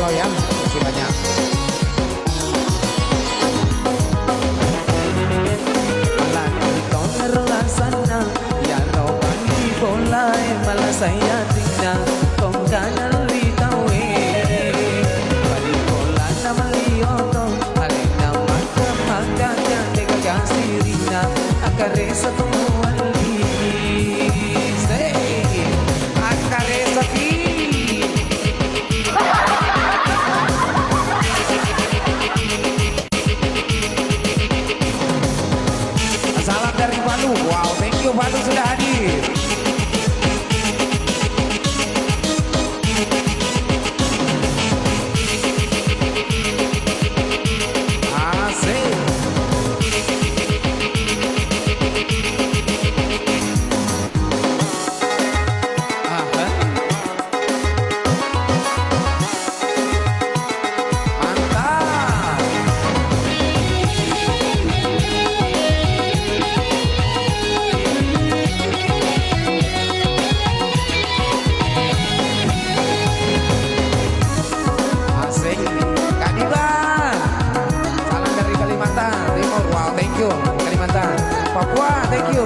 follow ya. Terima kasih banyak. Saya tinggal kong kanan litawe balik bola nama lioto alena maka jande gagasirina akaresa tumuali say akaresa ki salam dari Palu. Wow, thank you Palu sudah hadir. Kalimantan, Papua, thank you.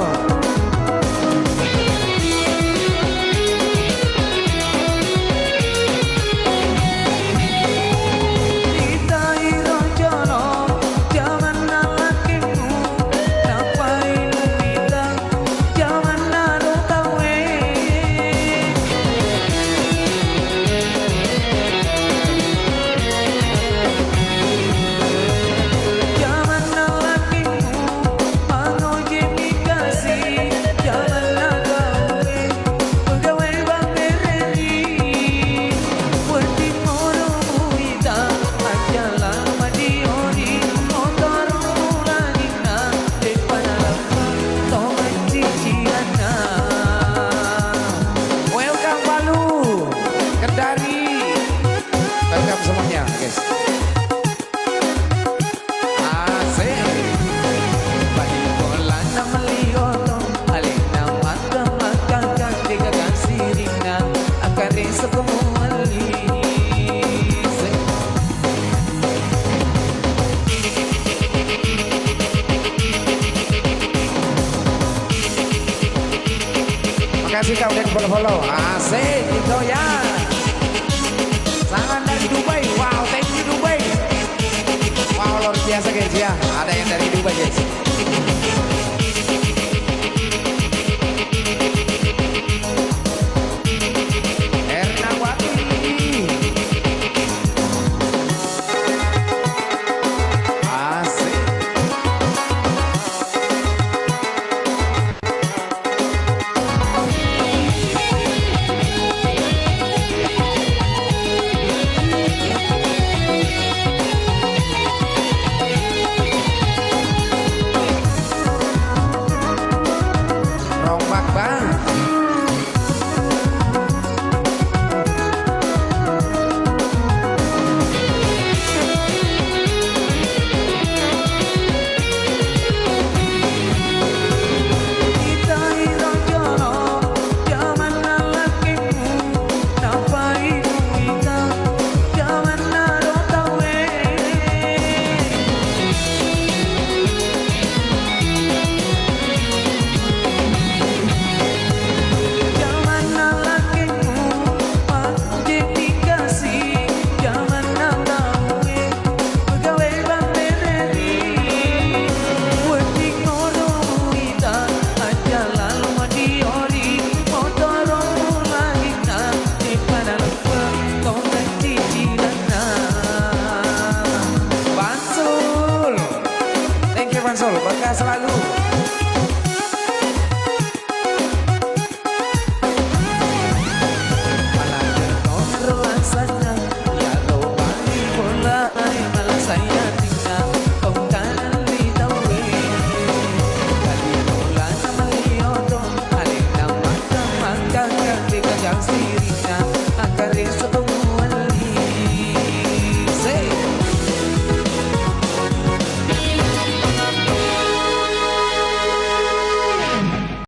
Semuanya guys. Asik. Badi bola nama lioto alena maka jande gagasirina akaresa tumuali. Makasih kau udah follow. Asik gitu ya. Salam dari Dubai. Wow, thank you Dubai. Wow, luar biasa guys ya. Ada yang dari Dubai guys. Ernawati. Asik. Rombak bang. Sol, berkah selalu.